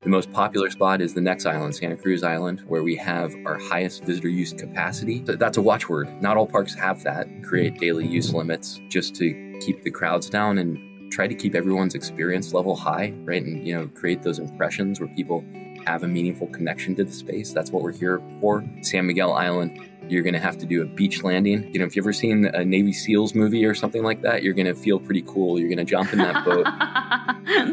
The most popular spot is the next island, Santa Cruz Island, where we have our highest visitor use capacity. So that's a watchword. Not all parks have that. Create daily use limits just to keep the crowds down and try to keep everyone's experience level high, right? And, create those impressions where people have a meaningful connection to the space. That's what we're here for. San Miguel Island, you're going to have to do a beach landing. If you've ever seen a Navy SEALs movie or something like that, you're going to feel pretty cool. You're going to jump in that boat.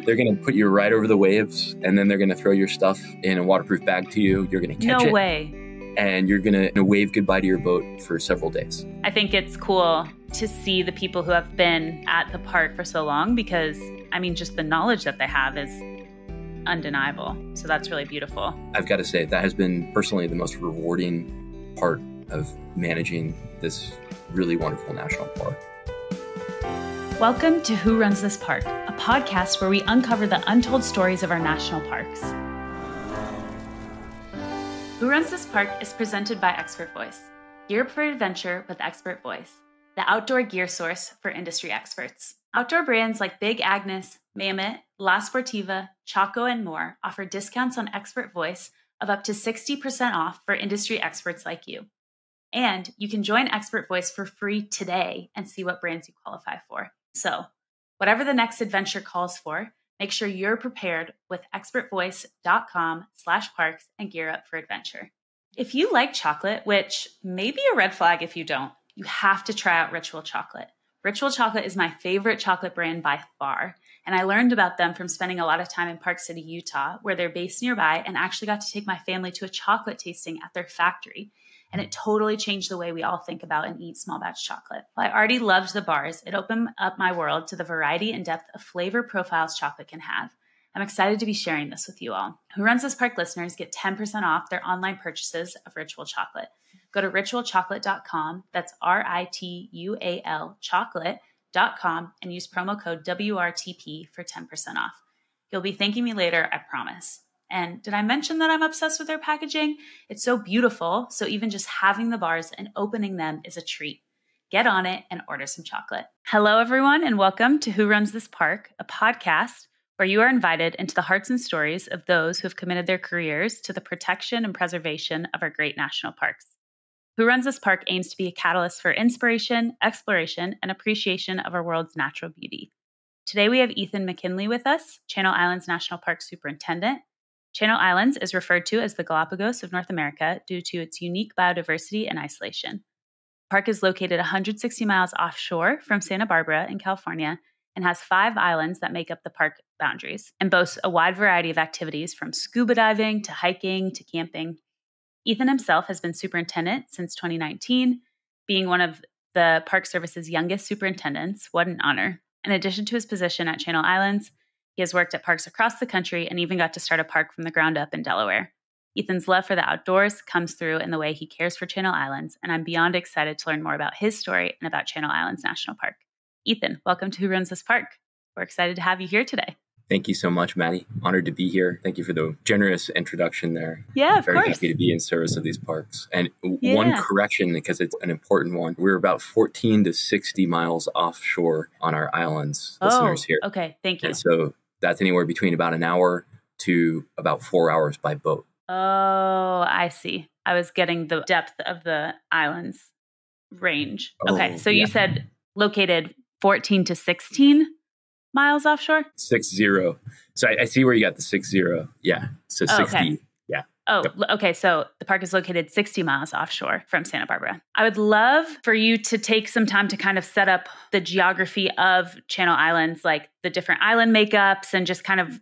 They're going to put you right over the waves, and then they're going to throw your stuff in a waterproof bag to you. You're going to catch it. No way. And you're going to wave goodbye to your boat for several days. I think it's cool to see the people who have been at the park for so long because, just the knowledge that they have is undeniable. So that's really beautiful. I've got to say, that has been personally the most rewarding part of managing this really wonderful national park. Welcome to Who Runs This Park, a podcast where we uncover the untold stories of our national parks. Who Runs This Park is presented by Expert Voice. Gear for adventure with Expert Voice, the outdoor gear source for industry experts. Outdoor brands like Big Agnes, Mammoth, La Sportiva, Chaco, and more offer discounts on Expert Voice of up to 60% off for industry experts like you. And you can join Expert Voice for free today and see what brands you qualify for. So, whatever the next adventure calls for, make sure you're prepared with expertvoice.com/parks and gear up for adventure. If you like chocolate, which may be a red flag if you don't, you have to try out Ritual Chocolate. Ritual Chocolate is my favorite chocolate brand by far, and I learned about them from spending a lot of time in Park City, Utah, where they're based nearby, and actually got to take my family to a chocolate tasting at their factory. And it totally changed the way we all think about and eat small batch chocolate. While I already loved the bars, it opened up my world to the variety and depth of flavor profiles chocolate can have. I'm excited to be sharing this with you all. Who Runs This Park listeners get 10% off their online purchases of Ritual Chocolate. Go to ritualchocolate.com, that's RITUAL chocolate.com, and use promo code WRTP for 10% off. You'll be thanking me later, I promise. And did I mention that I'm obsessed with their packaging? It's so beautiful, so even just having the bars and opening them is a treat. Get on it and order some chocolate. Hello, everyone, and welcome to Who Runs This Park, a podcast where you are invited into the hearts and stories of those who have committed their careers to the protection and preservation of our great national parks. Who Runs This Park aims to be a catalyst for inspiration, exploration, and appreciation of our world's natural beauty. Today we have Ethan McKinley with us, Channel Islands National Park Superintendent. Channel Islands is referred to as the Galapagos of North America due to its unique biodiversity and isolation. The park is located 160 miles offshore from Santa Barbara in California and has 5 islands that make up the park boundaries and boasts a wide variety of activities from scuba diving to hiking to camping. Ethan himself has been superintendent since 2019, being one of the Park Service's youngest superintendents. What an honor. In addition to his position at Channel Islands, he has worked at parks across the country and even got to start a park from the ground up in Delaware. Ethan's love for the outdoors comes through in the way he cares for Channel Islands, and I'm beyond excited to learn more about his story and about Channel Islands National Park. Ethan, welcome to Who Runs This Park. We're excited to have you here today. Thank you so much, Maddie. Honored to be here. Thank you for the generous introduction there. Yeah, of course. Very happy to be in service of these parks. And one correction, because it's an important one. We're about 14 to 60 miles offshore on our islands, listeners here. Okay, thank you. And so that's anywhere between about an hour to about 4 hours by boat. Oh, I see. I was getting the depth of the islands range. Okay, so you said located 14 to 16 miles offshore? 60. So I see where you got the 60. Yeah. So 60. Okay. Yeah. Oh, yep. Okay. So the park is located 60 miles offshore from Santa Barbara. I would love for you to take some time to kind of set up the geography of Channel Islands, like the different island makeups and just kind of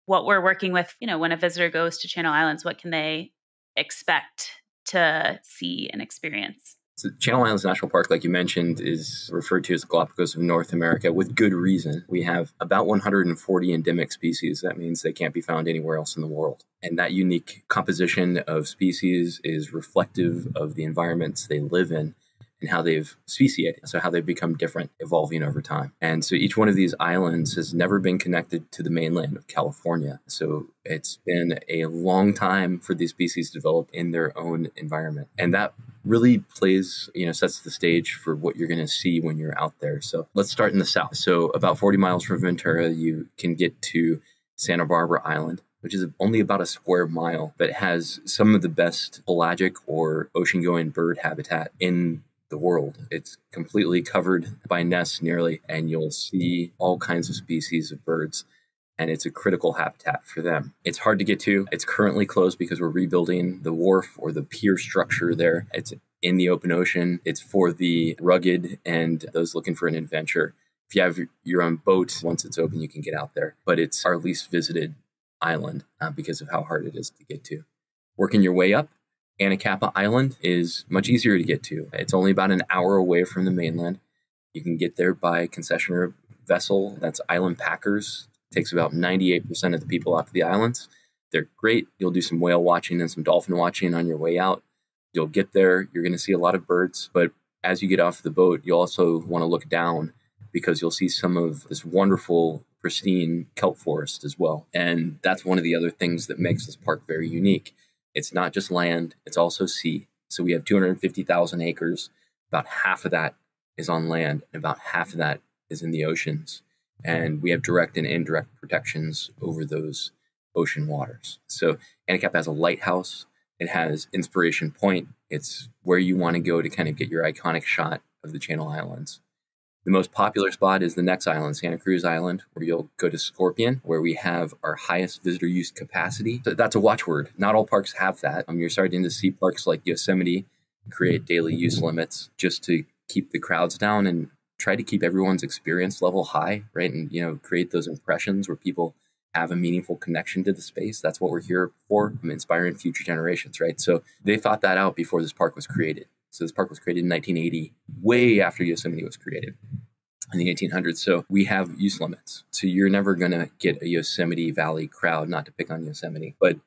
what we're working with. When a visitor goes to Channel Islands, what can they expect to see and experience? So Channel Islands National Park, like you mentioned, is referred to as the Galapagos of North America with good reason. We have about 140 endemic species. That means they can't be found anywhere else in the world. And that unique composition of species is reflective of the environments they live in and how they've speciated, so how they've become different, evolving over time. And so each one of these islands has never been connected to the mainland of California. So it's been a long time for these species to develop in their own environment. And that really sets the stage for what you're going to see when you're out there. So let's start in the south. So about 40 miles from Ventura, you can get to Santa Barbara Island. which is only about a square mile, but has some of the best pelagic or ocean-going bird habitat in the world. It's completely covered by nests nearly, and you'll see all kinds of species of birds, and it's a critical habitat for them. It's hard to get to. It's currently closed because we're rebuilding the wharf or the pier structure there. It's in the open ocean. It's for the rugged and those looking for an adventure. If you have your own boat, once it's open, you can get out there. But it's our least visited island because of how hard it is to get to. Working your way up, Anacapa Island is much easier to get to. It's only about an hour away from the mainland. You can get there by concessionaire vessel. That's Island Packers. It takes about 98% of the people out to the islands. They're great. You'll do some whale watching and some dolphin watching on your way out. You'll get there. You're going to see a lot of birds. But as you get off the boat, you also want to look down because you'll see some of this wonderful, pristine kelp forest as well. And that's one of the other things that makes this park very unique. It's not just land, it's also sea. So we have 250,000 acres. About half of that is on land, and about half of that is in the oceans. And we have direct and indirect protections over those ocean waters. So Anacapa has a lighthouse. It has Inspiration Point. It's where you want to go to kind of get your iconic shot of the Channel Islands. The most popular spot is the next island, Santa Cruz Island, where you'll go to Scorpion, where we have our highest visitor use capacity. So that's a watchword. Not all parks have that. You're starting to see parks like Yosemite create daily use limits just to keep the crowds down and try to keep everyone's experience level high, right? And, create those impressions where people have a meaningful connection to the space. That's what we're here for, inspiring future generations, right? So they thought that out before this park was created. So this park was created in 1980, way after Yosemite was created in the 1800s. So we have use limits. So you're never going to get a Yosemite Valley crowd, not to pick on Yosemite. But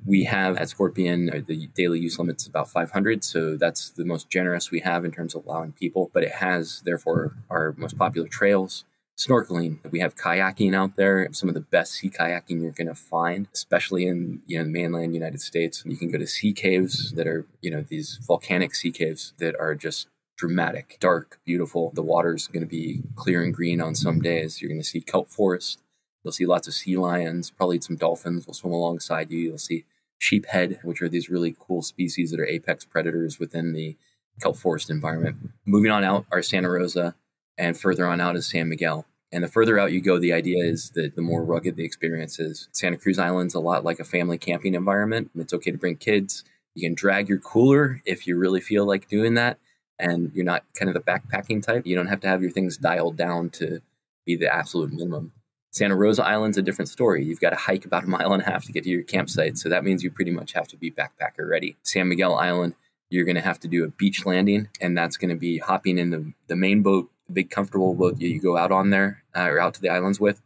we have at Scorpion, the daily use limit's about 500. So that's the most generous we have in terms of allowing people. But it has, therefore, our most popular trails. Snorkeling. We have kayaking out there, some of the best sea kayaking you're going to find, especially in the mainland United States. You can go to sea caves that are, these volcanic sea caves that are just dramatic, dark, beautiful. The water's going to be clear and green on some days. You're going to see kelp forest. You'll see lots of sea lions, probably some dolphins will swim alongside you. You'll see sheephead, which are these really cool species that are apex predators within the kelp forest environment. Moving on out are Santa Rosa, and further on out is San Miguel. And the further out you go, the idea is that the more rugged the experience is. Santa Cruz Island's a lot like a family camping environment. It's okay to bring kids. You can drag your cooler if you really feel like doing that, and you're not kind of the backpacking type. You don't have to have your things dialed down to be the absolute minimum. Santa Rosa Island's a different story. You've got to hike about 1.5 miles to get to your campsite, so that means you pretty much have to be backpacker ready. San Miguel Island, you're going to have to do a beach landing, and that's going to be hopping in the main boat, the big comfortable boat you go out on there or out to the islands with,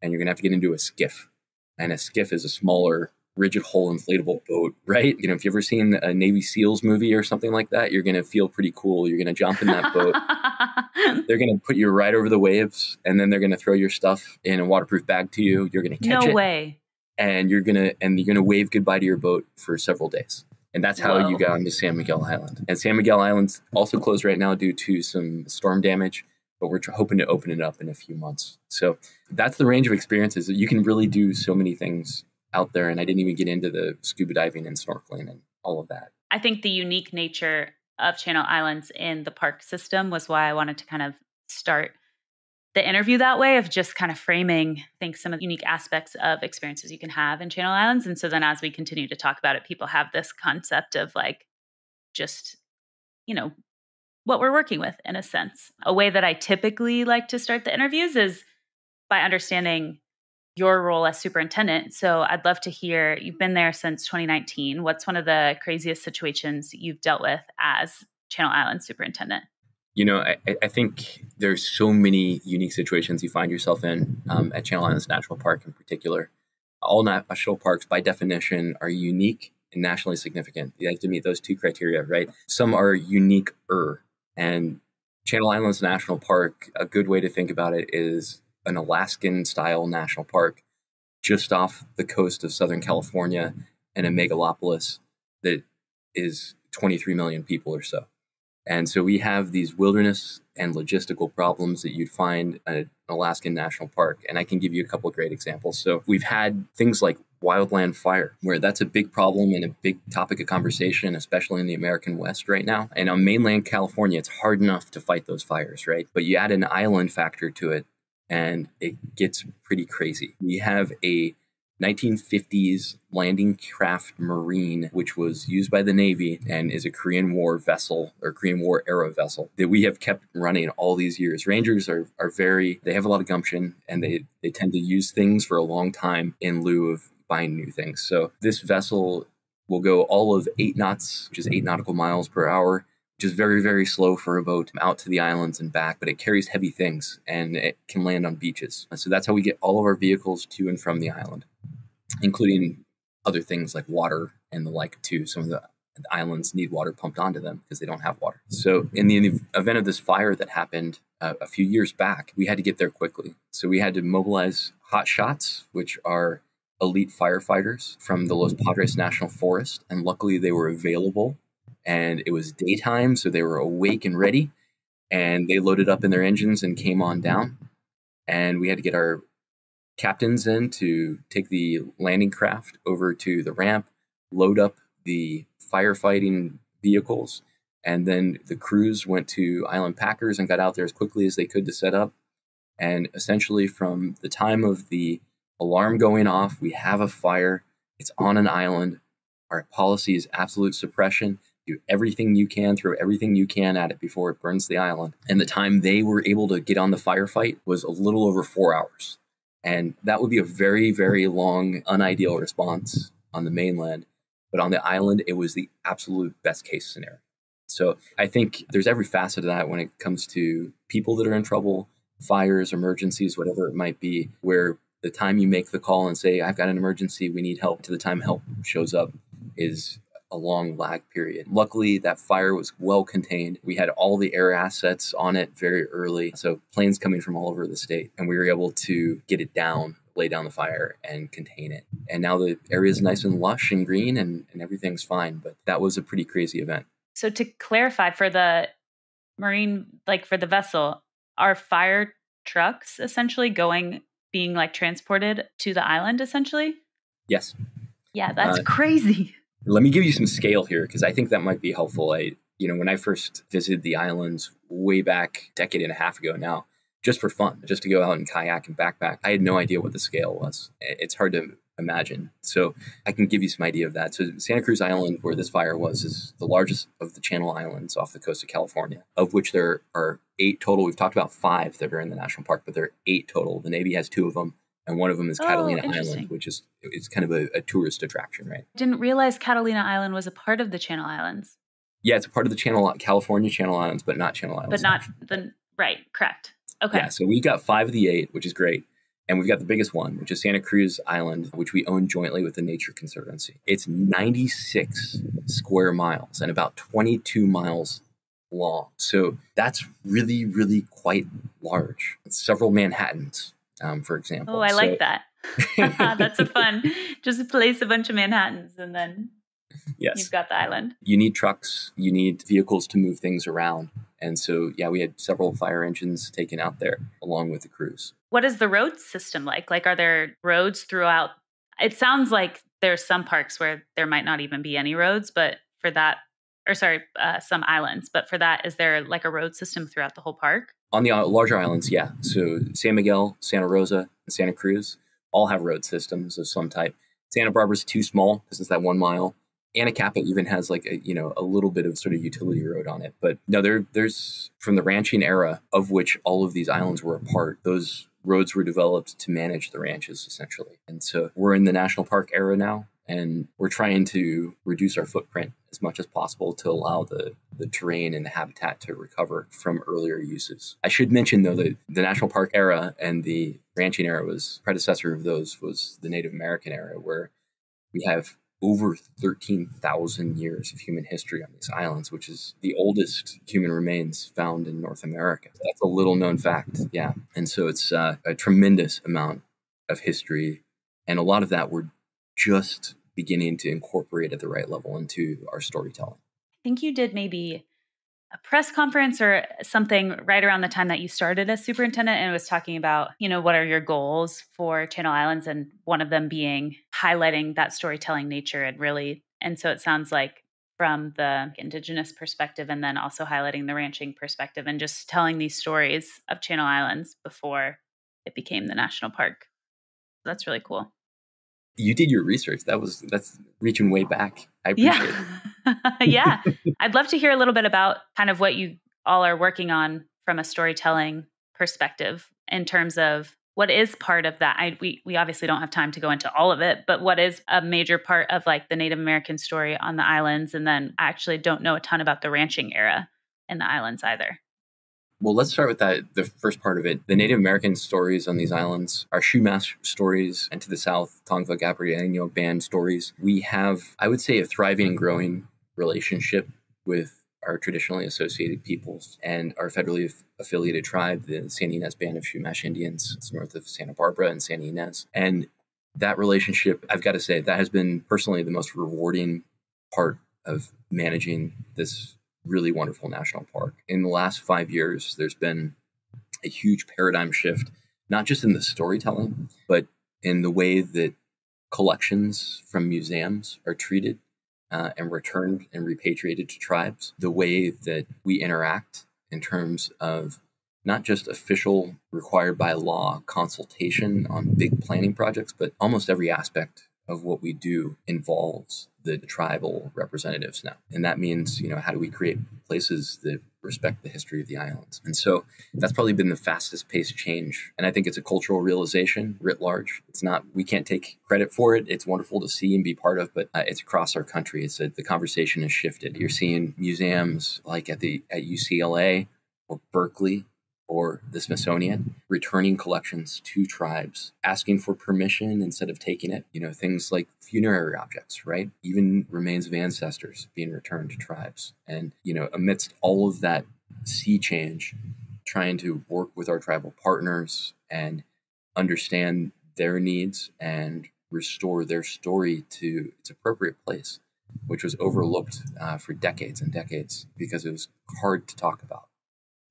and you're going to have to get into a skiff. And a skiff is a smaller, rigid hull inflatable boat, right? If you've ever seen a Navy SEALs movie or something like that, you're going to feel pretty cool. You're going to jump in that boat. They're going to put you right over the waves, and then they're going to throw your stuff in a waterproof bag to you. You're going to catch it. No way. And you're going to wave goodbye to your boat for several days. And that's how you got onto San Miguel Island. And San Miguel Island's also closed right now due to some storm damage, but we're hoping to open it up in a few months. So that's the range of experiences. You can really do so many things out there. And I didn't even get into the scuba diving and snorkeling and all of that. I think the unique nature of Channel Islands in the park system was why I wanted to kind of start the interview that way, of just kind of framing, I think, some of the unique aspects of experiences you can have in Channel Islands. And so then as we continue to talk about it, people have this concept of like, just, what we're working with in a sense. A way that I typically like to start the interviews is by understanding your role as superintendent. So I'd love to hear, you've been there since 2019. What's one of the craziest situations you've dealt with as Channel Islands superintendent? I think there's so many unique situations you find yourself in at Channel Islands National Park in particular. All national parks, by definition, are unique and nationally significant. You have to meet those two criteria, right? Some are unique-er. And Channel Islands National Park, a good way to think about it is an Alaskan-style national park just off the coast of Southern California in a megalopolis that is 23 million people or so. And so we have these wilderness and logistical problems that you'd find at an Alaskan national park. And I can give you a couple of great examples. So we've had things like wildland fire, where that's a big problem and a big topic of conversation, especially in the American West right now. And on mainland California, it's hard enough to fight those fires, right? But you add an island factor to it, and it gets pretty crazy. We have a 1950s landing craft marine, which was used by the Navy and is a Korean War vessel or Korean War era vessel that we have kept running all these years. Rangers are they have a lot of gumption, and they tend to use things for a long time in lieu of buying new things. So this vessel will go all of 8 knots, which is 8 nautical miles per hour, which is very, very slow for a boat out to the islands and back, but it carries heavy things and it can land on beaches. And so that's how we get all of our vehicles to and from the island, including other things like water and the like too. Some of the islands need water pumped onto them because they don't have water. So in the event of this fire that happened a few years back, we had to get there quickly. So we had to mobilize hot shots, which are elite firefighters from the Los Padres National Forest. And luckily they were available, and it was daytime, so they were awake and ready, and they loaded up in their engines and came on down. And we had to get our captains in to take the landing craft over to the ramp, load up the firefighting vehicles, and then the crews went to Island Packers and got out there as quickly as they could to set up. And essentially from the time of the alarm going off, we have a fire, it's on an island. Our policy is absolute suppression. Do everything you can, throw everything you can at it before it burns the island. And the time they were able to get on the firefight was a little over 4 hours. And that would be a very, very long, unideal response on the mainland. But on the island, it was the absolute best case scenario. So I think there's every facet of that when it comes to people that are in trouble, fires, emergencies, whatever it might be, where the time you make the call and say, I've got an emergency, we need help, to the time help shows up is a long lag period. Luckily, that fire was well contained. We had all the air assets on it very early. So planes coming from all over the state, and we were able to get it down, lay down the fire and contain it. And now the area is nice and lush and green and everything's fine. But that was a pretty crazy event. So to clarify, for the marine, like for the vessel, are fire trucks essentially being like transported to the island essentially? Yes. Yeah, that's crazy. Let me give you some scale here, because I think that might be helpful. When I first visited the islands way back a decade and a half ago now, just for fun, just to go out and kayak and backpack, I had no idea what the scale was. It's hard to imagine. So I can give you some idea of that. So Santa Cruz Island, where this fire was, is the largest of the Channel Islands off the coast of California, of which there are 8 total. We've talked about 5 that are in the national park, but there are 8 total. The Navy has 2 of them. And one of them is Catalina Island, which is kind of a tourist attraction, right? Didn't realize Catalina Island was a part of the Channel Islands. Yeah, it's a part of the California Channel Islands, but not Channel Islands. But not right, correct. Okay. Yeah, so we've got 5 of the 8, which is great. And we've got the biggest one, which is Santa Cruz Island, which we own jointly with the Nature Conservancy. It's 96 square miles and about 22 miles long. So that's really, really quite large. It's several Manhattans, for example. Oh, I like that. That's a fun. Just place a bunch of Manhattans and then you've got the island. You need trucks. You need vehicles to move things around. And so, yeah, we had several fire engines taken out there along with the crews. What is the road system like? Like, are there roads throughout? It sounds like there's some parks where there might not even be any roads, but for that, some islands, but for that, is there like a road system throughout the whole park? On the larger islands, yeah. So San Miguel, Santa Rosa, and Santa Cruz all have road systems of some type. Santa Barbara's too small because it's that 1 mile. Anacapa even has like a little bit of sort of utility road on it. But no, there's from the ranching era, of which all of these islands were a part, those roads were developed to manage the ranches essentially. And so we're in the national park era now, and we're trying to reduce our footprint as much as possible to allow the terrain and the habitat to recover from earlier uses. I should mention, though, that the national park era and the ranching era predecessor of those was the Native American era, where we have over 13,000 years of human history on these islands, which is the oldest human remains found in North America. That's a little known fact, yeah. And so it's a tremendous amount of history, and a lot of that we're just beginning to incorporate at the right level into our storytelling. I think you did maybe a press conference or something right around the time that you started as superintendent, and it was talking about, what are your goals for Channel Islands, and one of them being highlighting that storytelling nature and so it sounds like from the indigenous perspective and then also highlighting the ranching perspective and just telling these stories of Channel Islands before it became the national park. That's really cool. You did your research. That's reaching way back. I appreciate it. Yeah. I'd love to hear a little bit about kind of what you all are working on from a storytelling perspective in terms of what is part of that. We obviously don't have time to go into all of it, but what is a major part of like the Native American story on the islands? And then I actually don't know a ton about the ranching era in the islands either. Well, let's start with the first part of it. The Native American stories on these islands are Chumash stories, and to the south, Tongva Gabrielino band stories. We have, I would say, a thriving and growing relationship with our traditionally associated peoples and our federally affiliated tribe, the San Ynez Band of Chumash Indians. It's north of Santa Barbara and San Ynez. And that relationship, I've got to say, that has been personally the most rewarding part of managing this really wonderful national park. In the last 5 years, there's been a huge paradigm shift, not just in the storytelling, but in the way that collections from museums are treated and returned and repatriated to tribes, the way that we interact in terms of not just official, required by law consultation on big planning projects, but almost every aspect of what we do involves the tribal representatives now. And that means, how do we create places that respect the history of the islands? And so that's probably been the fastest paced change. And I think it's a cultural realization writ large. We can't take credit for it. It's wonderful to see and be part of, but it's across our country. The conversation has shifted. You're seeing museums like at UCLA or Berkeley or the Smithsonian, returning collections to tribes, asking for permission instead of taking it. Things like funerary objects, right? Even remains of ancestors being returned to tribes. And, amidst all of that sea change, trying to work with our tribal partners and understand their needs and restore their story to its appropriate place, which was overlooked for decades and decades because it was hard to talk about.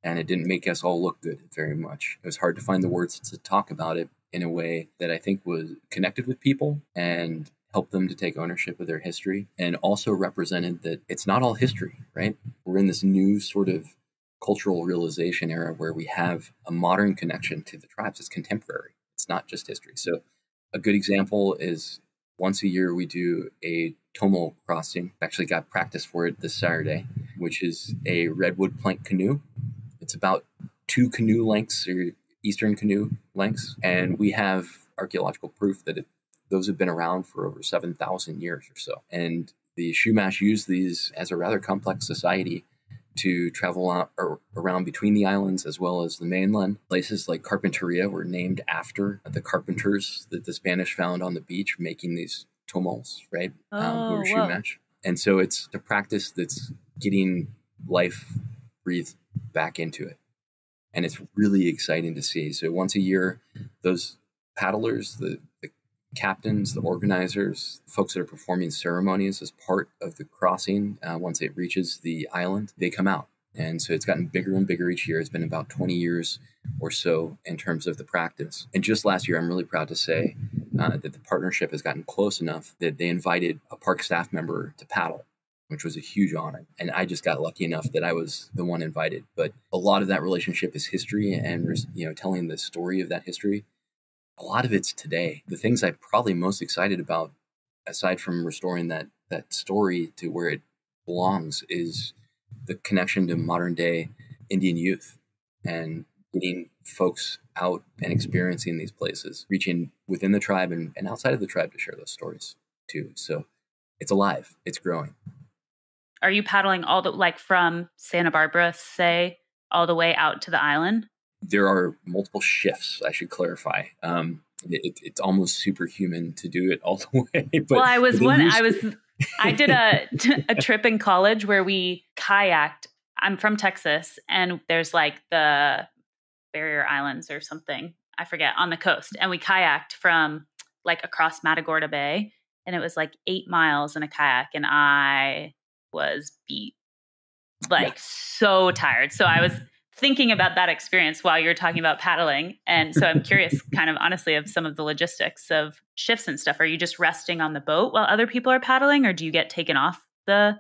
And it didn't make us all look good very much. It was hard to find the words to talk about it in a way that I think was connected with people and helped them to take ownership of their history, and also represented that it's not all history, right? We're in this new sort of cultural realization era where we have a modern connection to the tribes. It's contemporary. It's not just history. So a good example is once a year we do a Tomo crossing. I actually got practice for it this Saturday, which is a redwood plank canoe. It's about 2 canoe lengths or eastern canoe lengths. And we have archaeological proof that those have been around for over 7,000 years or so. And the Chumash used these as a rather complex society to travel around between the islands as well as the mainland. Places like Carpinteria were named after the carpenters that the Spanish found on the beach making these tomals, right? Who were Chumash. And so it's a practice that's getting life breathed back into it. And it's really exciting to see. So once a year, those paddlers, the captains, the organizers, folks that are performing ceremonies as part of the crossing, once it reaches the island, they come out. And so it's gotten bigger and bigger each year. It's been about 20 years or so in terms of the practice. And just last year, I'm really proud to say that the partnership has gotten close enough that they invited a park staff member to paddle, which was a huge honor. And I just got lucky enough that I was the one invited. But a lot of that relationship is history and, telling the story of that history. A lot of it's today. The things I'm probably most excited about, aside from restoring that story to where it belongs, is the connection to modern day Indian youth and getting folks out and experiencing these places, reaching within the tribe and outside of the tribe to share those stories too. So it's alive. It's growing. Are you paddling from Santa Barbara, say, all the way out to the island? There are multiple shifts, I should clarify. It's almost superhuman to do it all the way. But I did a trip in college where we kayaked. I'm from Texas, and there's like the Barrier Islands or something, I forget, on the coast. And we kayaked from like across Matagorda Bay, and it was like 8 miles in a kayak, and I was beat. like so tired. So I was thinking about that experience while you're talking about paddling. And so I'm curious kind of honestly of some of the logistics of shifts and stuff. Are you just resting on the boat while other people are paddling, or do you get taken off the...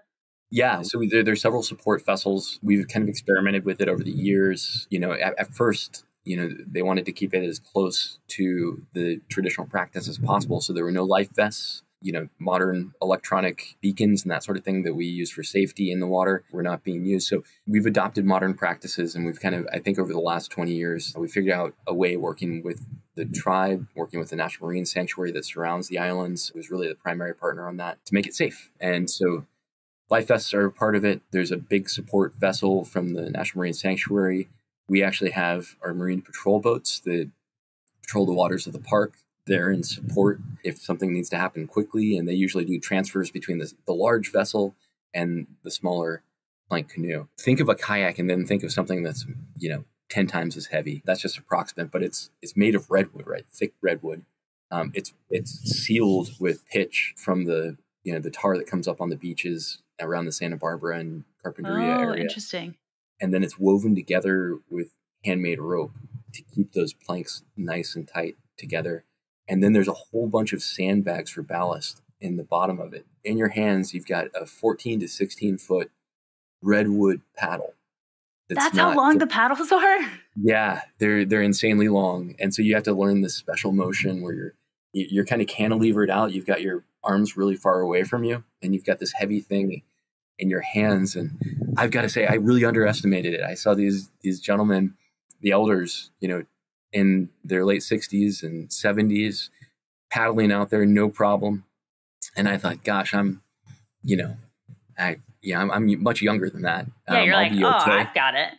Yeah, so there's several support vessels. We've kind of experimented with it over the years. At first, they wanted to keep it as close to the traditional practice as possible. So there were no life vests. Modern electronic beacons and that sort of thing that we use for safety in the water were not being used. So we've adopted modern practices, and we've kind of, I think over the last 20 years, we figured out a way working with the tribe, working with the National Marine Sanctuary that surrounds the islands. It was really the primary partner on that to make it safe. And so life vests are a part of it. There's a big support vessel from the National Marine Sanctuary. We actually have our marine patrol boats that patrol the waters of the park. They're in support if something needs to happen quickly, and they usually do transfers between the large vessel and the smaller plank canoe. Think of a kayak and then think of something that's 10 times as heavy. That's just approximate, but it's made of redwood, right? Thick redwood. It's sealed with pitch from the the tar that comes up on the beaches around the Santa Barbara and Carpinteria area. Oh, interesting. And then it's woven together with handmade rope to keep those planks nice and tight together. And then there's a whole bunch of sandbags for ballast in the bottom of it. In your hands, you've got a 14 to 16 foot redwood paddle. That's how long the paddles are? Yeah, they're insanely long. And so you have to learn this special motion where you're kind of cantilevered out. You've got your arms really far away from you, and you've got this heavy thing in your hands. And I've got to say, I really underestimated it. I saw these gentlemen, the elders, in their late 60s and 70s, paddling out there, no problem. And I thought, gosh, I'm much younger than that. Yeah, you're like, okay. I've got it.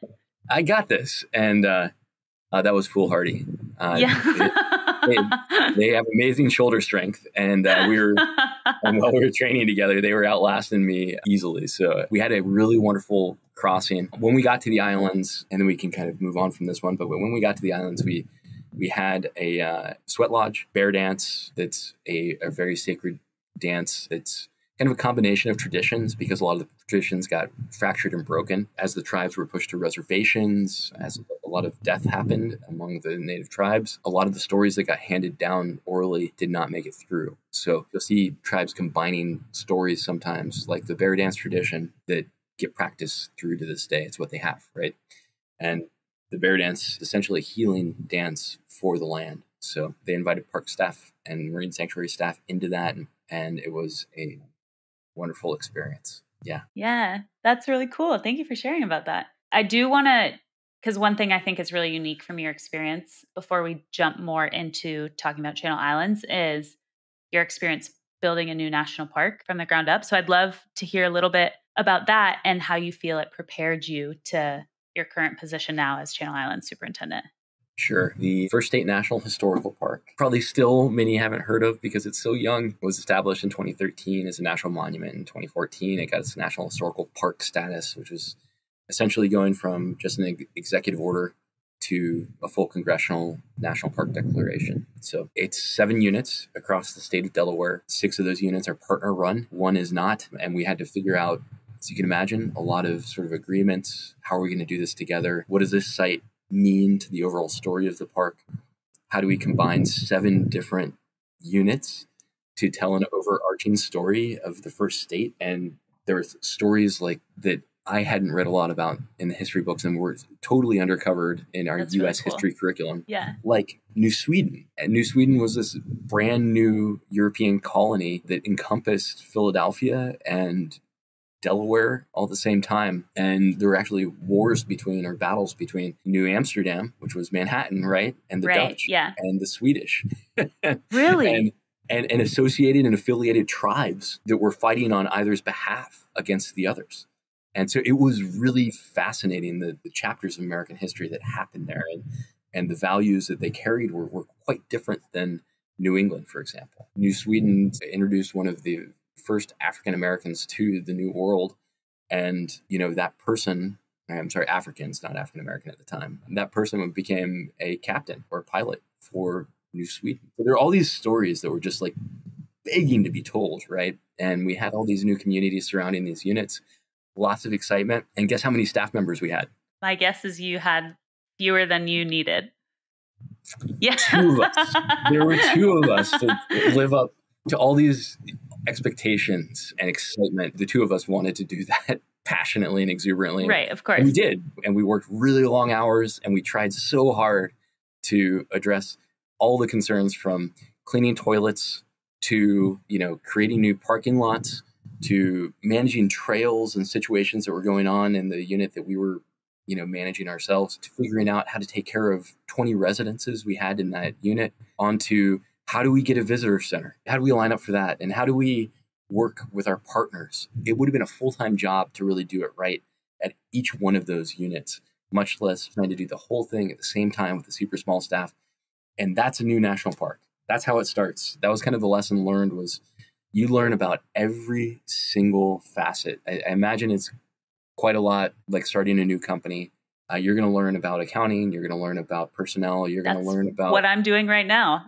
I got this. And that was foolhardy. They have amazing shoulder strength, and while we were training together, they were outlasting me easily. So we had a really wonderful crossing. When we got to the islands, and then we can kind of move on from this one, but when we got to the islands, we had a sweat lodge, bear dance. That's a very sacred dance. It's kind of a combination of traditions, because a lot of the traditions got fractured and broken as the tribes were pushed to reservations, as a lot of death happened among the native tribes. A lot of the stories that got handed down orally did not make it through. So you'll see tribes combining stories sometimes, like the bear dance tradition, that get practiced through to this day. It's what they have, right? And the bear dance is essentially a healing dance for the land. So they invited park staff and marine sanctuary staff into that, and it was a wonderful experience. Yeah, that's really cool. Thank you for sharing about that. I do want to, because one thing I think is really unique from your experience, before we jump more into talking about Channel Islands, is your experience building a new national park from the ground up. So I'd love to hear a little bit about that and how you feel it prepared you to your current position now as Channel Islands Superintendent. Sure. The First State National Historical Park, probably still many haven't heard of because it's so young, was established in 2013 as a national monument. In 2014, it got its National Historical Park status, which was essentially going from just an executive order to a full congressional national park declaration. So it's 7 units across the state of Delaware. 6 of those units are partner run. 1 is not. And we had to figure out, as you can imagine, a lot of sort of agreements. How are we going to do this together? What does this site mean to the overall story of the park? How do we combine 7 different units to tell an overarching story of the first state? And there were stories like that I hadn't read a lot about in the history books and were totally undercovered in our That's U.S. really cool. history curriculum. Yeah. Like New Sweden. And New Sweden was this brand new European colony that encompassed Philadelphia and Delaware all at the same time. And there were actually wars between, or battles between, New Amsterdam, which was Manhattan, right? And the Dutch and the Swedish. Really? and associated and affiliated tribes that were fighting on either's behalf against the others. And so it was really fascinating, the chapters of American history that happened there. And the values that they carried were quite different than New England, for example. New Sweden introduced one of the first African Americans to the New World. And, that person, I'm sorry, Africans, not African American at the time, that person became a captain or a pilot for New Sweden. So there are all these stories that were just like begging to be told, right? And we had all these new communities surrounding these units. lots of excitement. And guess how many staff members we had? My guess is you had fewer than you needed. Yeah. Two of us. There were two of us to live up to all these expectations and excitement. The two of us wanted to do that passionately and exuberantly. Right, of course. And we did. And we worked really long hours, and we tried so hard to address all the concerns, from cleaning toilets to, creating new parking lots, to managing trails and situations that were going on in the unit that we were managing ourselves, to figuring out how to take care of 20 residences we had in that unit, onto how do we get a visitor center? How do we line up for that? And how do we work with our partners? It would have been a full-time job to really do it right at each one of those units, much less trying to do the whole thing at the same time with a super small staff. And that's a new national park. That's how it starts. That was kind of the lesson learned, was you learn about every single facet. I imagine it's quite a lot like starting a new company. You're going to learn about accounting. You're going to learn about personnel. You're going to learn about what I'm doing right now.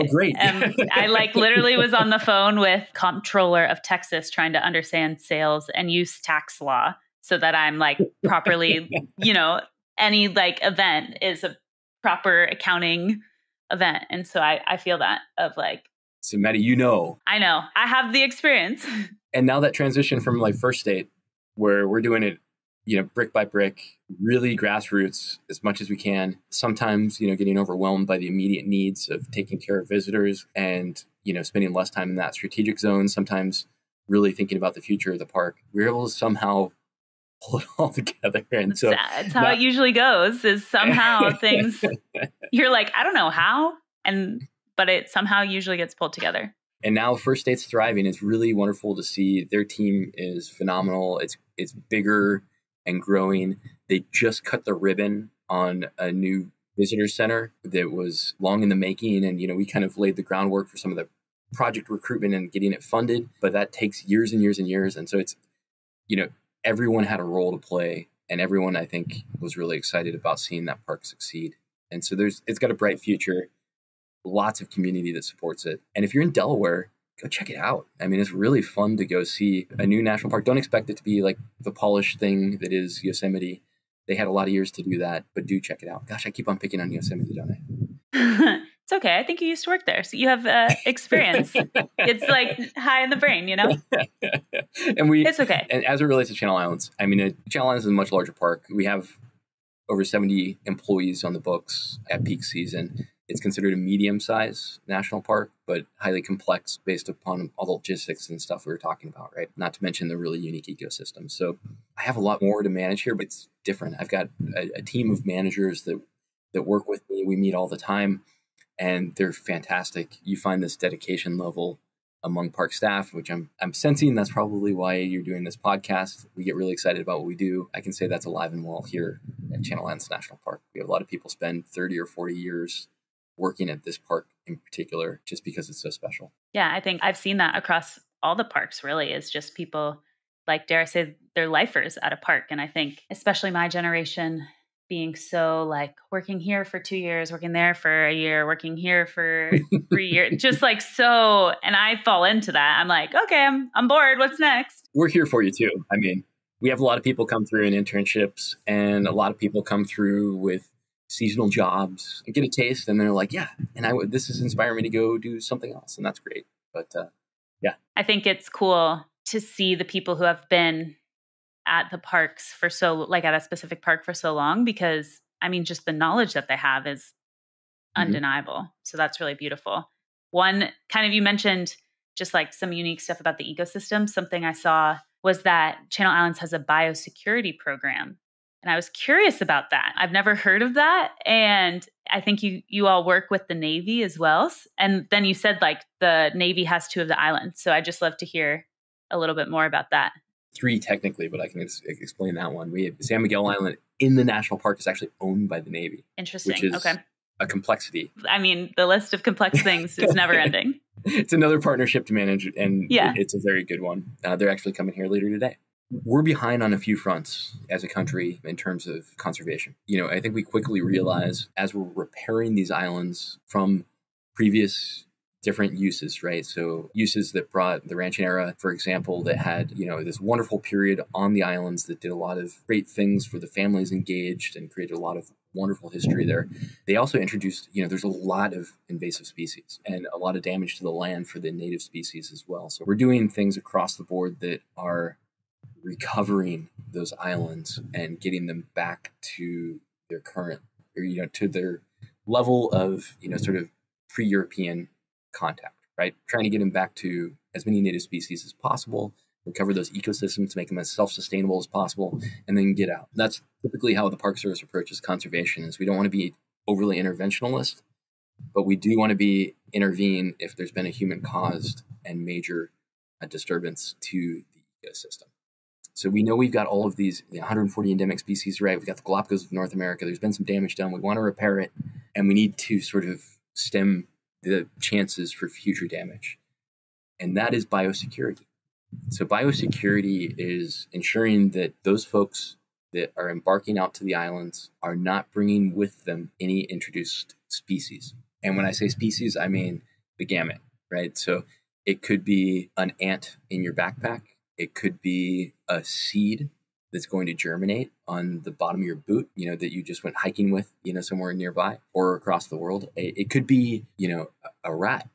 Great. I literally was on the phone with comptroller of Texas trying to understand sales and use tax law so that I'm properly, any event is a proper accounting event. And so I feel that of so Maddie, I know I have the experience. And now that transition from First State, where we're doing it, brick by brick, really grassroots as much as we can. Sometimes, getting overwhelmed by the immediate needs of taking care of visitors and, spending less time in that strategic zone. Sometimes really thinking about the future of the park. We're able to somehow pull it all together. And that's how it usually goes, is somehow things, you're I don't know how, but it somehow usually gets pulled together. And now First State's thriving. It's really wonderful to see. Their team is phenomenal. It's bigger and growing. They just cut the ribbon on a new visitor center that was long in the making. And, we kind of laid the groundwork for some of the project recruitment and getting it funded. But that takes years and years and years. And so it's, everyone had a role to play. And everyone, I think, was really excited about seeing that park succeed. And so it's got a bright future. Lots of community that supports it. And if you're in Delaware, go check it out. I mean, it's really fun to go see a new national park. Don't expect it to be the polished thing that is Yosemite. They had a lot of years to do that, but do check it out. Gosh, I keep on picking on Yosemite, don't I? It's okay. I think you used to work there, so you have experience. It's high in the brain, And it's okay. And as it relates to Channel Islands, I mean, Channel Islands is a much larger park. We have over 70 employees on the books at peak season. It's considered a medium-sized national park, but highly complex based upon all the logistics and stuff we were talking about, right? Not to mention the really unique ecosystem. So I have a lot more to manage here, but it's different. I've got a team of managers that work with me. We meet all the time, and they're fantastic. You find this dedication level among park staff, which I'm sensing that's probably why you're doing this podcast. We get really excited about what we do. I can say that's alive and well here at Channel Islands National Park. We have a lot of people spend 30 or 40 years working at this park in particular, just because it's so special. Yeah, I think I've seen that across all the parks, really, is just people, dare I say, they're lifers at a park. And I think especially my generation being so working here for 2 years, working there for a year, working here for 3 years, just so, and I fall into that. I'm okay, I'm bored. What's next? We're here for you too. I mean, we have a lot of people come through in internships, and a lot of people come through with seasonal jobs and get a taste, and they're yeah, and this is inspiring me to go do something else, and that's great. But yeah, I think it's cool to see the people who have been at the parks for at a specific park for so long, because I mean, just the knowledge that they have is undeniable. So that's really beautiful. One kind of, you mentioned just some unique stuff about the ecosystem. Something I saw was that Channel Islands has a biosecurity program. And I was curious about that. I've never heard of that. And I think you all work with the Navy as well. And then you said the Navy has 2 of the islands. So I'd just love to hear a little bit more about that. 3 technically, but I can explain that one. We have San Miguel Island in the national park is actually owned by the Navy. Interesting. Which is okay. A complexity. I mean, the list of complex things is never ending. It's another partnership to manage, and it's a very good one. They're actually coming here later today. We're behind on a few fronts as a country in terms of conservation. I think we quickly realize as we're repairing these islands from previous different uses, right? So uses that brought the ranching era, for example, that had, this wonderful period on the islands that did a lot of great things for the families engaged and created a lot of wonderful history there. They also introduced, there's a lot of invasive species and a lot of damage to the land for the native species as well. So we're doing things across the board that are recovering those islands and getting them back to their current, or, to their level of, sort of pre-European contact, right? Trying to get them back to as many native species as possible, recover those ecosystems to make them as self-sustainable as possible, and then get out. That's typically how the Park Service approaches conservation. Is we don't want to be overly interventionalist, but we do want to intervene if there's been a human-caused and major disturbance to the ecosystem. So we know we've got all of these 140 endemic species, right? We've got the Galapagos of North America. There's been some damage done. We want to repair it, and we need to sort of stem the chances for future damage. And that is biosecurity. So biosecurity is ensuring that those folks that are embarking out to the islands are not bringing with them any introduced species. And when I say species, I mean the gamut, right? So it could be an ant in your backpack. It could be a seed that's going to germinate on the bottom of your boot, that you just went hiking with, somewhere nearby or across the world. It could be, a rat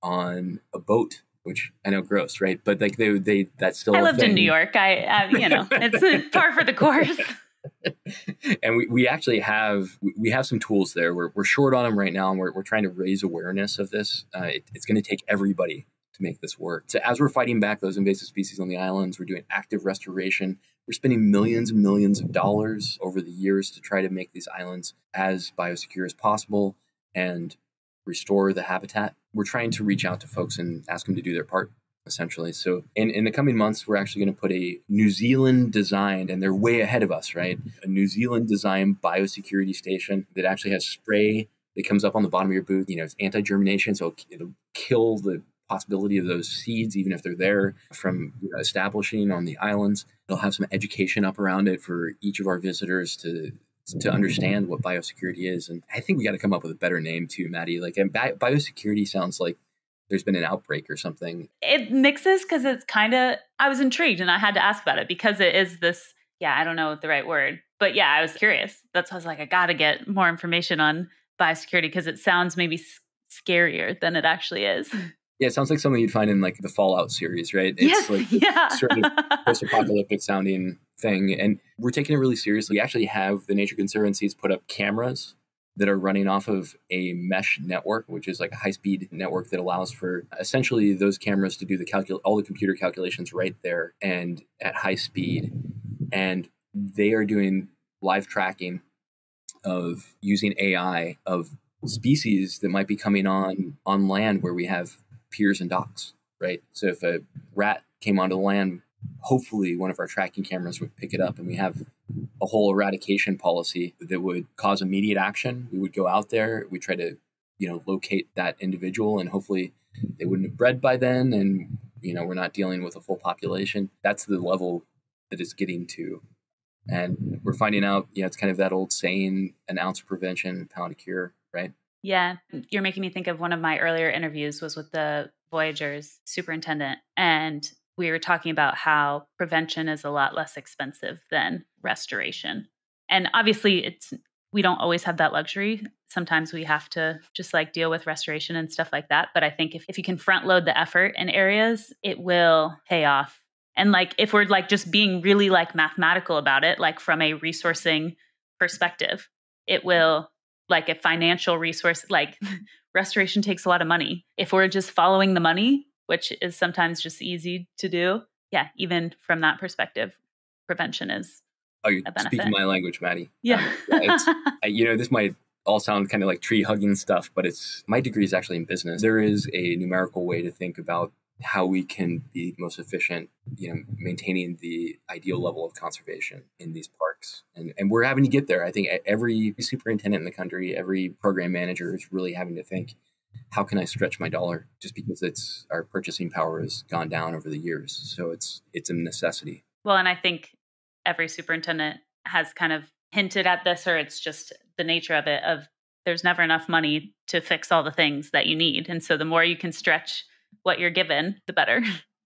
on a boat, which I know gross, right? But like that's still. I lived in New York. It's par for the course. And we actually have some tools there. We're short on them right now, and we're trying to raise awareness of this. It's going to take everybody to make this work. So as we're fighting back those invasive species on the islands, we're doing active restoration. We're spending millions and millions of dollars over the years to try to make these islands as biosecure as possible and restore the habitat. We're trying to reach out to folks and ask them to do their part, essentially. So in the coming months, we're actually going to put a New Zealand designed, and they're way ahead of us, right? A New Zealand designed biosecurity station that actually has spray that comes up on the bottom of your boot. It's anti-germination, so it'll kill the possibility of those seeds, even if they're there from establishing on the islands. It'll have some education up around it for each of our visitors to understand what biosecurity is. And I think we got to come up with a better name too, Maddie. Like, and biosecurity sounds like there's been an outbreak or something. It mixes because it's I was intrigued and I had to ask about it because it is this, I don't know the right word, but I was curious. That's why I was like, I got to get more information on biosecurity because it sounds maybe scarier than it actually is. Yeah, it sounds like something you'd find in like the Fallout series, right? Yes, It's like sort of post-apocalyptic sounding thing. And we're taking it really seriously. We actually have the Nature Conservancies put up cameras that are running off of a mesh network, which is like a high-speed network that allows for essentially those cameras to do all the computer calculations right there and at high speed. And they are doing live tracking of using AI of species that might be coming on land where we have piers and docks, right? So if a rat came onto the land, hopefully one of our tracking cameras would pick it up, and we have a whole eradication policy that would cause immediate action. We would go out there, we try to, locate that individual, and hopefully they wouldn't have bred by then, and we're not dealing with a full population. That's the level that it's getting to. And we're finding out, it's kind of that old saying, an ounce of prevention, a pound of cure, right? Yeah. You're making me think of one of my earlier interviews was with the Voyagers superintendent. And we were talking about how prevention is a lot less expensive than restoration. And obviously we don't always have that luxury. Sometimes we have to just like deal with restoration and stuff like that. But I think if you can front load the effort in areas, it will pay off. And like, if we're like just being really like mathematical about it, like from a resourcing perspective, it will, like a financial resource, like restoration takes a lot of money. If we're just following the money, which is sometimes just easy to do, even from that perspective, prevention is you're a benefit. Speaking my language, Maddie. Yeah. This might all sound kind of like tree hugging stuff, but my degree is actually in business. There is a numerical way to think about how we can be most efficient, maintaining the ideal level of conservation in these parks. And we're having to get there. I think every superintendent in the country, every program manager is really having to think, how can I stretch my dollar? Just because our purchasing power has gone down over the years. So it's a necessity. Well, and I think every superintendent has kind of hinted at this, or it's just the nature of it, of there's never enough money to fix all the things that you need. And so the more you can stretch what you're given, the better.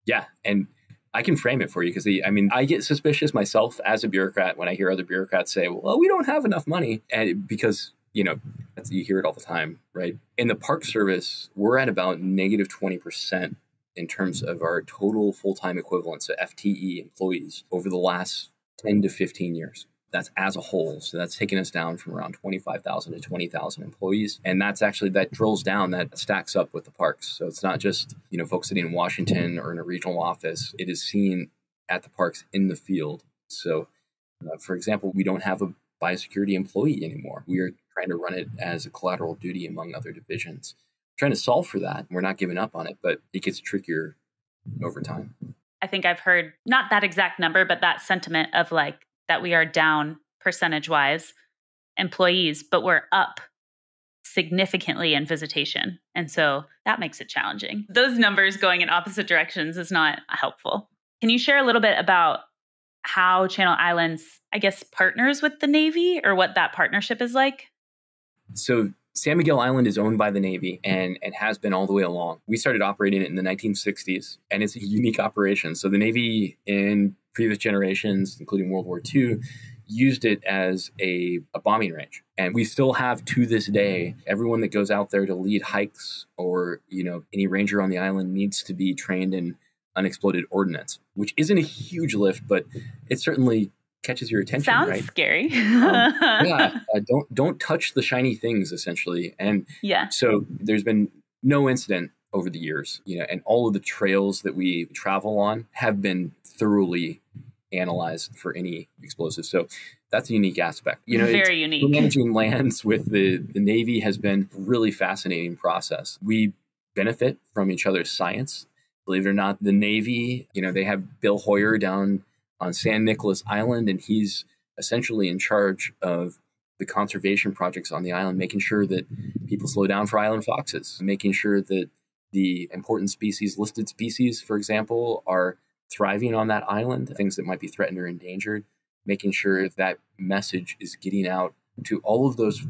Yeah. And I can frame it for you because I get suspicious myself as a bureaucrat when I hear other bureaucrats say, well, we don't have enough money. And because, you hear it all the time, right? In the Park Service, we're at about negative 20% in terms of our total full-time equivalents, so FTE employees, over the last 10 to 15 years. That's as a whole. So that's taken us down from around 25,000 to 20,000 employees. And that drills down, that stacks up with the parks. So it's not just, folks sitting in Washington or in a regional office. It is seen at the parks in the field. So, for example, we don't have a biosecurity employee anymore. We are trying to run it as a collateral duty among other divisions. Trying to solve for that. We're not giving up on it, but it gets trickier over time. I think I've heard not that exact number, but that sentiment of that we are down percentage-wise employees, but we're up significantly in visitation. And so that makes it challenging. Those numbers going in opposite directions is not helpful. Can you share a little bit about how Channel Islands, partners with the Navy or what that partnership is like? So San Miguel Island is owned by the Navy and has been all the way along. We started operating it in the 1960s, and it's a unique operation. So the Navy in previous generations, including World War II, used it as a bombing range. And we still have to this day, everyone that goes out there to lead hikes or, any ranger on the island needs to be trained in unexploded ordnance, which isn't a huge lift, but it certainly catches your attention. Sounds right? Scary. Don't touch the shiny things, essentially. And yeah. So there's been no incident over the years, and all of the trails that we travel on have been thoroughly analyzed for any explosives. So that's a unique aspect. Very unique. Managing lands with the Navy has been a really fascinating process. We benefit from each other's science. Believe it or not, the Navy, they have Bill Hoyer down on San Nicolas Island, and he's essentially in charge of the conservation projects on the island, making sure that people slow down for island foxes, making sure that the important species, listed species, for example, are thriving on that island, things that might be threatened or endangered, making sure that message is getting out to all of those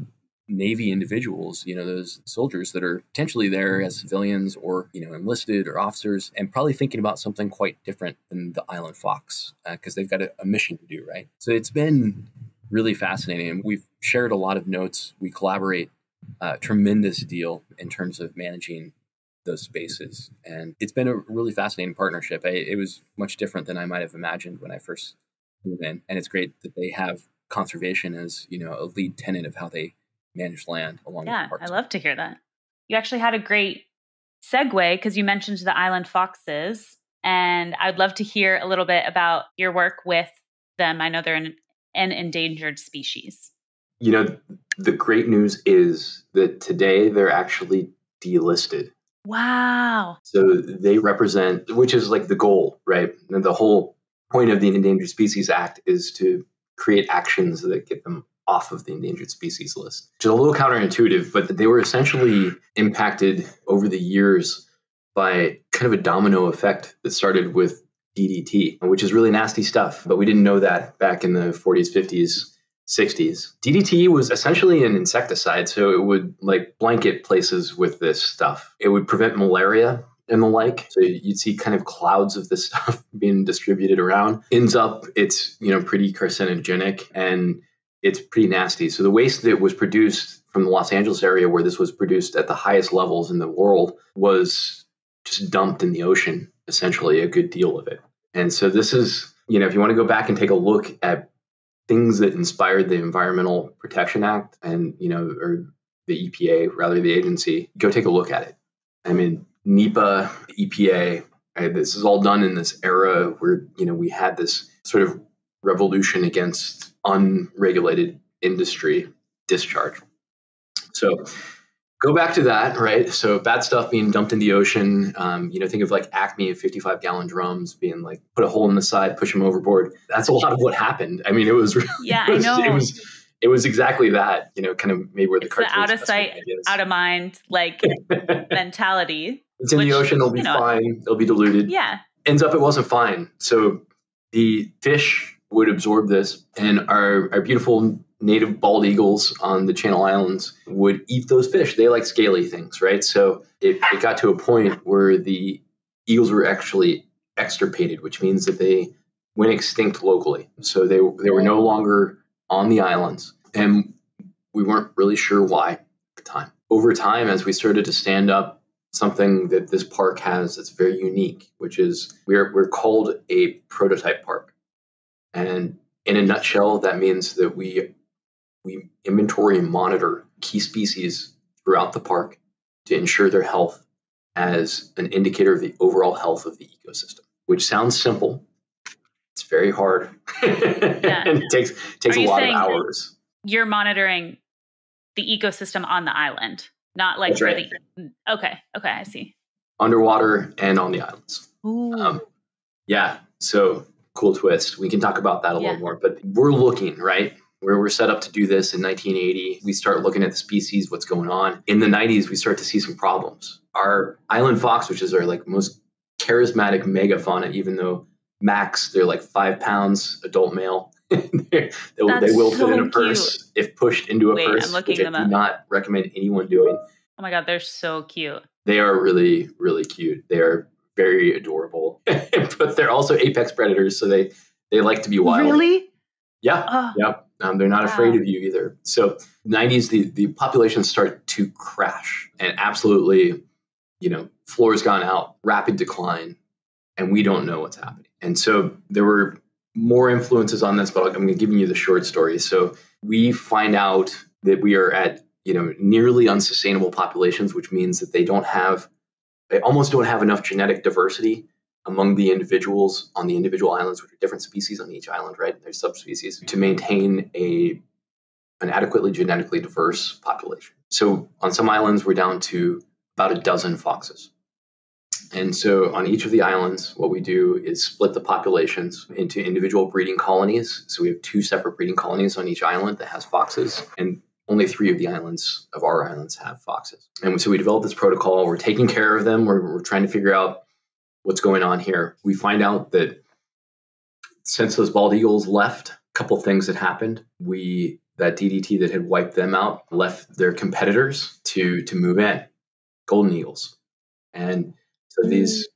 Navy individuals, those soldiers that are potentially there as civilians or, enlisted or officers, and probably thinking about something quite different than the island fox because they've got a mission to do, right? So it's been really fascinating. And we've shared a lot of notes. We collaborate a tremendous deal in terms of managing those spaces. And it's been a really fascinating partnership. It was much different than I might have imagined when I first moved in. And it's great that they have conservation as, a lead tenet of how they manage land along the parks. I love to hear that. You actually had a great segue because you mentioned the island foxes. And I'd love to hear a little bit about your work with them. I know they're an endangered species. The great news is that today they're actually delisted. Wow. So they represent, which is like the goal, right? And the whole point of the Endangered Species Act is to create actions that get them off of the endangered species list, which is a little counterintuitive, but they were essentially impacted over the years by kind of a domino effect that started with DDT, which is really nasty stuff. But we didn't know that back in the 40s, 50s, 60s. DDT was essentially an insecticide, so it would blanket places with this stuff. It would prevent malaria and the like. So you'd see kind of clouds of this stuff being distributed around. Ends up, it's pretty carcinogenic and it's pretty nasty. So the waste that was produced from the Los Angeles area, where this was produced at the highest levels in the world, was just dumped in the ocean, essentially a good deal of it. And so this is, if you want to go back and take a look at things that inspired the Environmental Protection Act and, or the EPA, rather the agency, go take a look at it. I mean, NEPA, EPA, right, this is all done in this era where, we had this sort of revolution against unregulated industry discharge. So go back to that, right? So bad stuff being dumped in the ocean. Think of Acme and 55-gallon drums being put a hole in the side, push them overboard. That's a lot of what happened. I mean, it was really, I know. It was exactly that, kind of maybe where the cartoons out of sight, out of mind, mentality. It's in the ocean, it'll be fine. It'll be diluted. Yeah. Ends up it wasn't fine. So the fish would absorb this, and our beautiful native bald eagles on the Channel Islands would eat those fish. They like scaly things, right? So it got to a point where the eagles were actually extirpated, which means that they went extinct locally. So they were no longer on the islands. And we weren't really sure why at the time. Over time, as we started to stand up something that this park has that's very unique, which is we're called a prototype park. And in a nutshell, that means that we inventory and monitor key species throughout the park to ensure their health as an indicator of the overall health of the ecosystem, which sounds simple. It's very hard. And it takes a lot of hours. You're monitoring the ecosystem on the island, not like That's for right. Okay, I see. Underwater and on the islands. Ooh. Yeah, so cool twist. We can talk about that a little more, but we're looking, right? Where we're set up to do this in 1980. We start looking at the species, what's going on. In the 90s, we start to see some problems. Our island fox, which is our like most charismatic megafauna, even though max, they're like 5 pounds, adult male. they will fit in a purse if pushed into a purse, which I do not recommend anyone doing. Oh my God, they're so cute. They are really, really cute. They are very adorable, but they're also apex predators, so they like to be wild. Really? Yeah, yeah. They're not afraid of you either. So 90s, the populations start to crash, and absolutely, floor's gone out, rapid decline, and we don't know what's happening. And so there were more influences on this, but I'm giving you the short story. So we find out that we are at nearly unsustainable populations, which means that they almost don't have enough genetic diversity among the individuals on the individual islands, which are different species on each island, right? There's subspecies to maintain an adequately genetically diverse population. So on some islands, we're down to about a dozen foxes. And so on each of the islands, what we do is split the populations into individual breeding colonies. So we have 2 separate breeding colonies on each island that has foxes, and only 3 of our islands have foxes. And so we developed this protocol. We're taking care of them. We're trying to figure out what's going on here. We find out that since those bald eagles left, a couple things had happened. That DDT that had wiped them out left their competitors to move in, golden eagles. And so these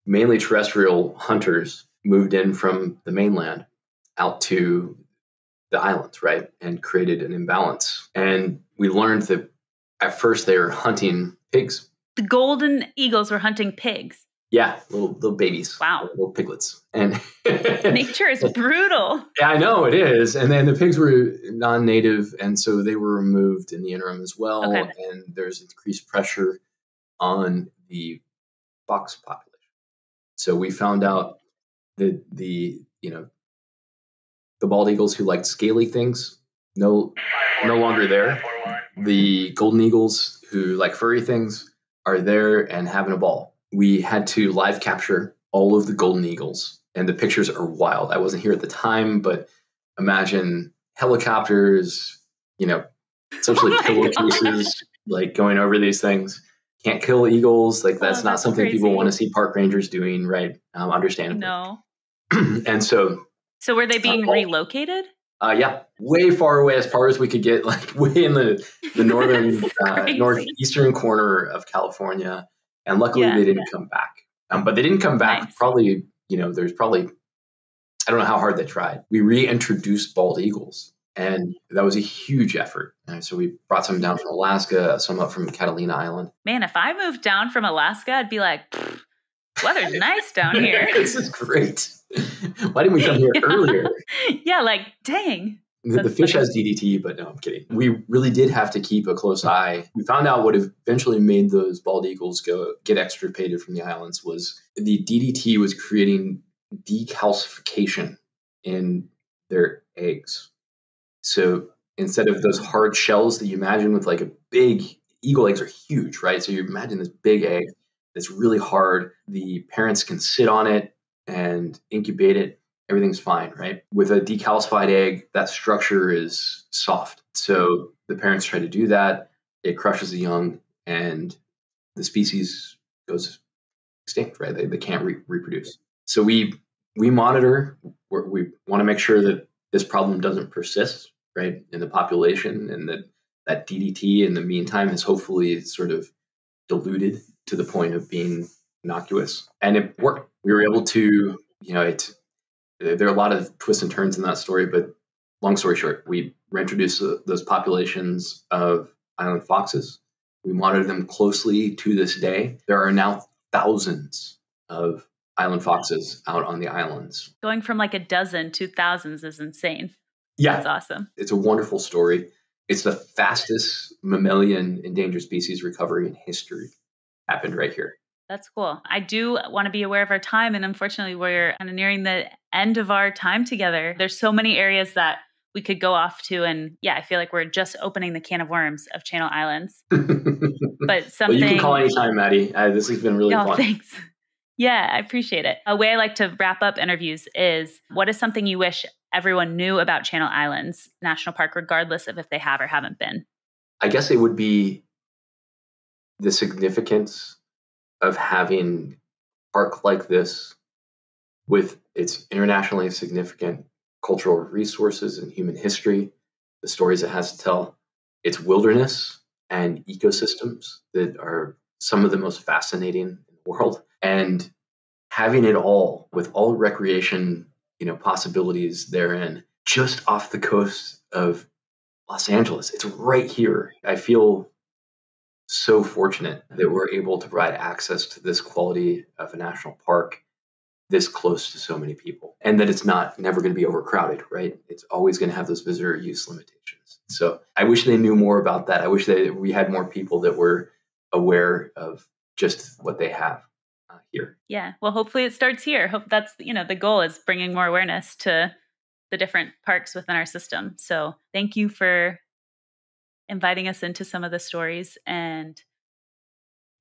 mainly terrestrial hunters moved in from the mainland out to the islands, right? And created an imbalance. And we learned that at first they were hunting pigs. The golden eagles were hunting pigs. Yeah, little babies. Wow. Little piglets. And nature is brutal. Yeah, I know it is. And then the pigs were non-native, and so they were removed in the interim as well. Okay. And there's increased pressure on the fox population. So we found out that the bald eagles who liked scaly things, no longer there. The golden eagles who like furry things are there and having a ball. We had to live capture all of the golden eagles, and the pictures are wild. I wasn't here at the time, but imagine helicopters, essentially pillowcases, like going over these things. Can't kill eagles. Like that's not something crazy. People want to see park rangers doing, right? Understandably. No. And so were they being relocated? Yeah, way far away, as far as we could get, like way in the northern, northeastern corner of California. And luckily they didn't come back. But they didn't come back. Nice. Probably, there's probably, I don't know how hard they tried. We reintroduced bald eagles, and that was a huge effort. And so we brought some down from Alaska, some up from Catalina Island. Man, if I moved down from Alaska, I'd be like, weather's nice down here. This is great. Why didn't we come here earlier? Yeah, like, dang. The fish has DDT, but no, I'm kidding. We really did have to keep a close eye. We found out what eventually made those bald eagles get extirpated from the islands was the DDT was creating decalcification in their eggs. So instead of those hard shells that you imagine with like a big, eagle eggs are huge, right? So you imagine this big egg that's really hard. The parents can sit on it and incubate it. Everything's fine, right? With a decalcified egg, that structure is soft. So the parents try to do that. It crushes the young, and the species goes extinct, right? They can't reproduce. So we monitor. We want to make sure that this problem doesn't persist. right, in the population, and that DDT in the meantime has hopefully sort of diluted to the point of being innocuous. And it worked. We were able to, there are a lot of twists and turns in that story, but long story short, we reintroduced those populations of island foxes. We monitor them closely to this day. There are now thousands of island foxes out on the islands. Going from like a dozen to thousands is insane. Yeah. That's awesome. It's a wonderful story. It's the fastest mammalian endangered species recovery in history. Happened right here. That's cool. I do want to be aware of our time. And unfortunately, we're kind of nearing the end of our time together. There's so many areas that we could go off to. And yeah, I feel like we're just opening the can of worms of Channel Islands. But something... Well, you can call anytime, Maddie. This has been really fun. Thanks. Yeah, I appreciate it. A way I like to wrap up interviews is, what is something you wish everyone knew about Channel Islands National Park, regardless of if they have or haven't been? I guess it would be the significance of having a park like this with its internationally significant cultural resources and human history, the stories it has to tell, its wilderness and ecosystems that are some of the most fascinating in the world, and having it all with all recreation, possibilities therein, just off the coast of Los Angeles. It's right here. I feel so fortunate that we're able to provide access to this quality of a national park this close to so many people, and that it's never going to be overcrowded, right? It's always going to have those visitor use limitations. So I wish they knew more about that. I wish that we had more people that were aware of just what they have here. Yeah. Well, hopefully it starts here. Hope that's, the goal is bringing more awareness to the different parks within our system. So thank you for inviting us into some of the stories. And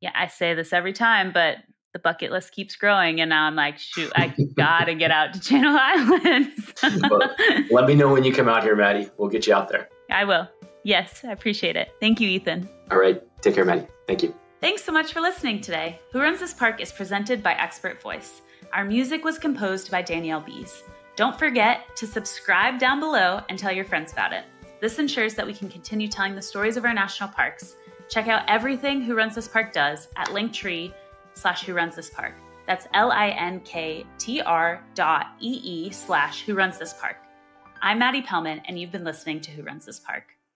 yeah, I say this every time, but the bucket list keeps growing. And now I'm like, shoot, I gotta get out to Channel Islands. Well, let me know when you come out here, Maddie. We'll get you out there. I will. Yes, I appreciate it. Thank you, Ethan. All right. Take care, Maddie. Thank you. Thanks so much for listening today. Who Runs This Park is presented by Expert Voice. Our music was composed by Danielle Bees. Don't forget to subscribe down below and tell your friends about it. This ensures that we can continue telling the stories of our national parks. Check out everything Who Runs This Park does at Linktree/Who Runs This Park. That's linktr.ee/Who Runs This Park. I'm Maddie Pellman, and you've been listening to Who Runs This Park.